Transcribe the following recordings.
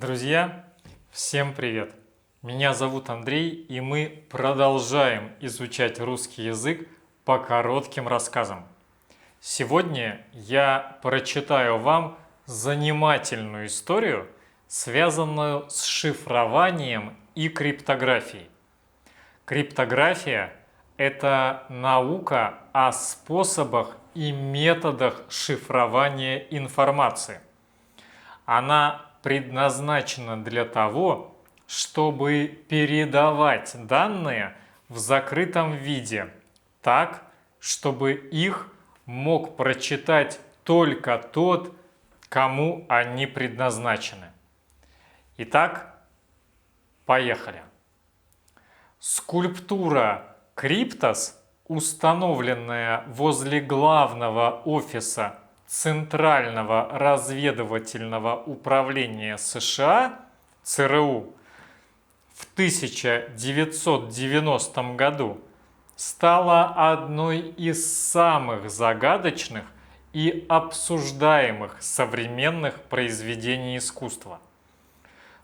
Друзья, всем привет! Меня зовут Андрей, и мы продолжаем изучать русский язык по коротким рассказам. Сегодня я прочитаю вам занимательную историю, связанную с шифрованием и криптографией. Криптография – это наука о способах и методах шифрования информации. Она предназначена для того, чтобы передавать данные в закрытом виде, так, чтобы их мог прочитать только тот, кому они предназначены. Итак, поехали. Скульптура Криптос, установленная возле главного офиса Центрального разведывательного управления США, ЦРУ, в 1990 году, стала одной из самых загадочных и обсуждаемых современных произведений искусства.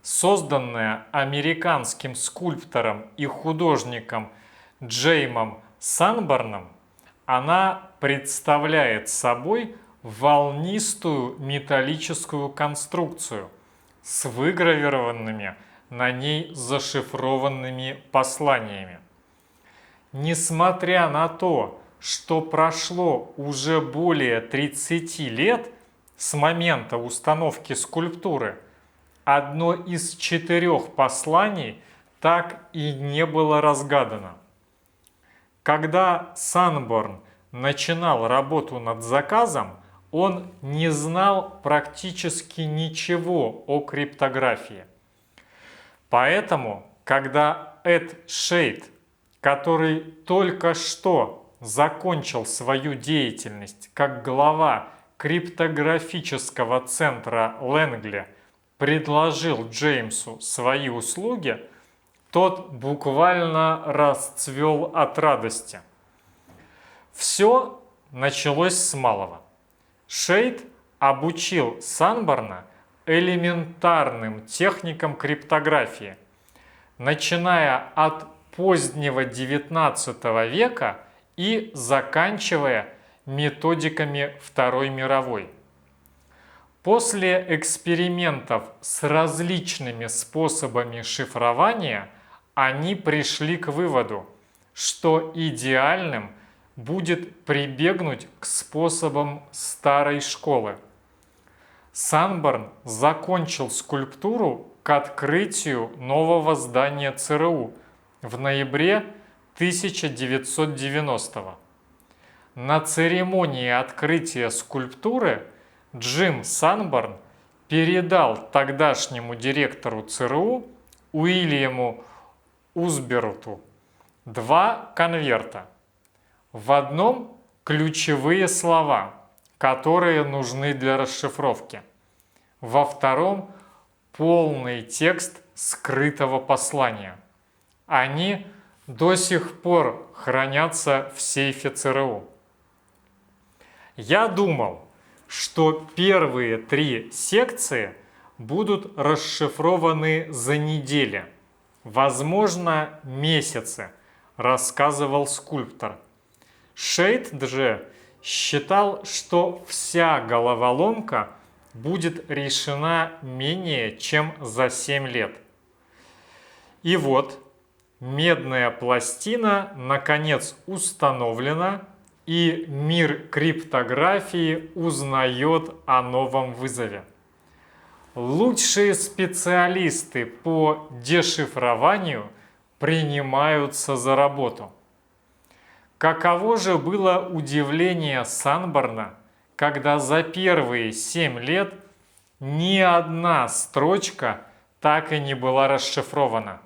Созданная американским скульптором и художником Джеймом Санборном, она представляет собой волнистую металлическую конструкцию с выгравированными на ней зашифрованными посланиями. Несмотря на то, что прошло уже более 30 лет с момента установки скульптуры, одно из 4 посланий так и не было разгадано. Когда Санборн начинал работу над заказом, он не знал практически ничего о криптографии. Поэтому, когда Эд Шейд, который только что закончил свою деятельность как глава криптографического центра Лэнгли, предложил Джеймсу свои услуги, тот буквально расцвел от радости. Все началось с малого. Шейд обучил Санборна элементарным техникам криптографии, начиная от позднего XIX века и заканчивая методиками Второй мировой. После экспериментов с различными способами шифрования они пришли к выводу, что идеальным будет прибегнуть к способам старой школы. Санборн закончил скульптуру к открытию нового здания ЦРУ в ноябре 1990-го. На церемонии открытия скульптуры Джим Санборн передал тогдашнему директору ЦРУ Уильяму Узберту 2 конверта. В одном ключевые слова, которые нужны для расшифровки. Во втором полный текст скрытого послания. Они до сих пор хранятся в сейфе ЦРУ. Я думал, что первые 3 секции будут расшифрованы за недели, возможно, месяцы, рассказывал скульптор. Шейд же считал, что вся головоломка будет решена менее чем за 7 лет. И вот медная пластина наконец установлена, и мир криптографии узнает о новом вызове. Лучшие специалисты по дешифрованию принимаются за работу. Каково же было удивление Санборна, когда за первые 7 лет ни одна строчка так и не была расшифрована.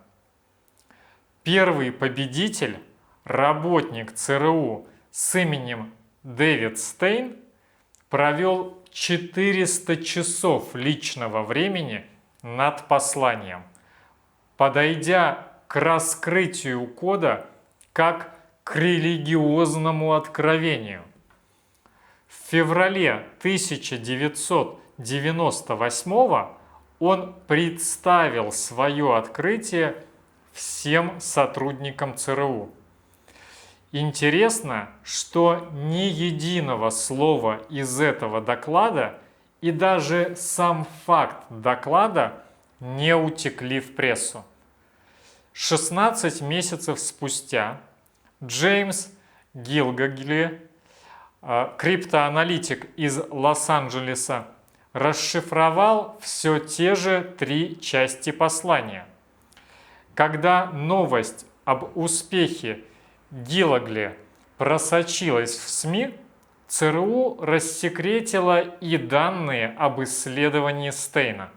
Первый победитель, работник ЦРУ с именем Дэвид Стейн, провел 400 часов личного времени над посланием, подойдя к раскрытию кода как к религиозному откровению. В феврале 1998 он представил свое открытие всем сотрудникам ЦРУ. Интересно, что ни единого слова из этого доклада и даже сам факт доклада не утекли в прессу. 16 месяцев спустя Джеймс Гилгагли, криптоаналитик из Лос-Анджелеса, расшифровал все те же 3 части послания. Когда новость об успехе Гилгагли просочилась в СМИ, ЦРУ рассекретила и данные об исследовании Стейна.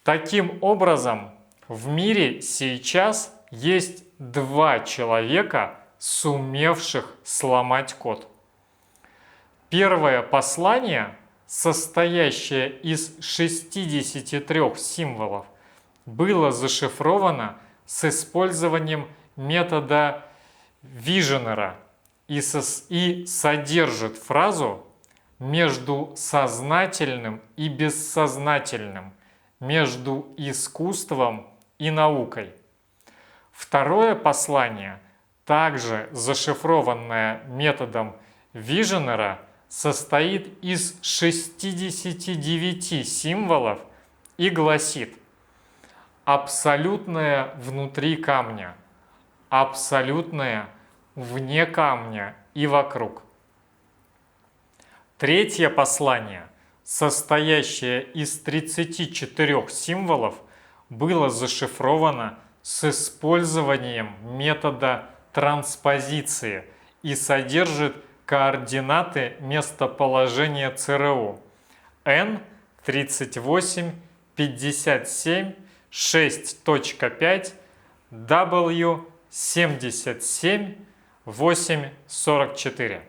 Таким образом, в мире сейчас есть 2 человека, сумевших сломать код. Первое послание, состоящее из 63 символов, было зашифровано с использованием метода Виженера и содержит фразу «между сознательным и бессознательным, между искусством и наукой». Второе послание, также зашифрованное методом Виженера, состоит из 69 символов и гласит: абсолютное внутри камня, абсолютное вне камня и вокруг. Третье послание, состоящее из 34 символов, было зашифровано с использованием метода транспозиции и содержит координаты местоположения ЦРУ N 38 57 6.5 W 77 8 44.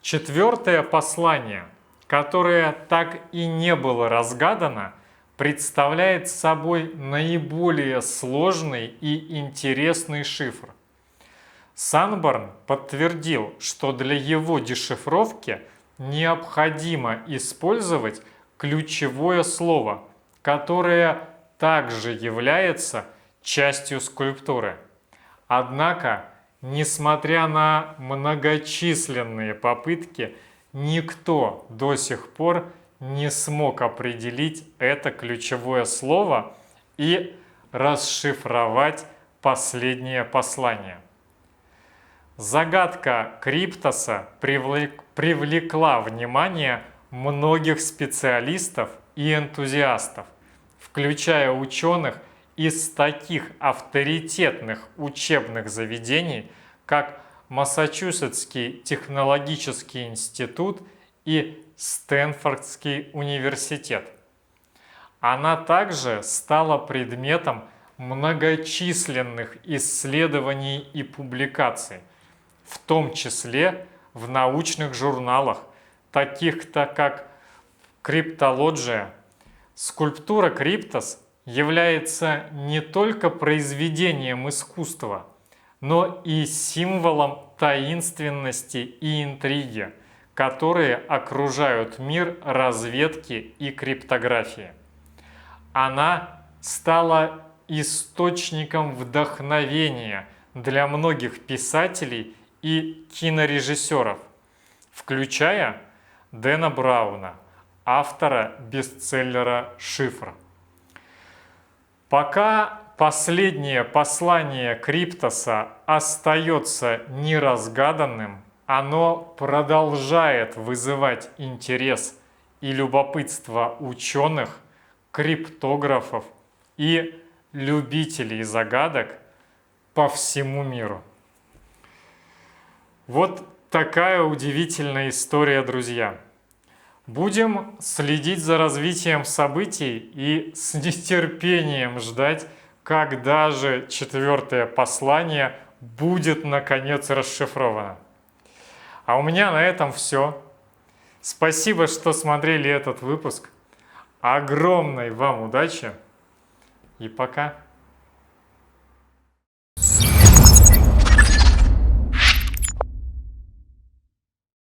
Четвертое послание, которое так и не было разгадано, представляет собой наиболее сложный и интересный шифр. Санборн подтвердил, что для его дешифровки необходимо использовать ключевое слово, которое также является частью скульптуры. Однако, несмотря на многочисленные попытки, никто до сих пор не смог определить это ключевое слово и расшифровать последнее послание. Загадка Криптоса привлекла внимание многих специалистов и энтузиастов, включая ученых из таких авторитетных учебных заведений, как Массачусетский технологический институт и Стэнфордский университет. Она также стала предметом многочисленных исследований и публикаций, в том числе в научных журналах, таких-то как Cryptologia. Скульптура Криптос является не только произведением искусства, но и символом таинственности и интриги, которые окружают мир разведки и криптографии. Она стала источником вдохновения для многих писателей и кинорежиссеров, включая Дэна Брауна, автора бестселлера «Шифр». Пока последнее послание Криптоса остается неразгаданным, оно продолжает вызывать интерес и любопытство ученых, криптографов и любителей загадок по всему миру. Вот такая удивительная история, друзья. Будем следить за развитием событий и с нетерпением ждать, когда же 4-е послание будет наконец расшифровано. А у меня на этом все. Спасибо, что смотрели этот выпуск. Огромной вам удачи и пока!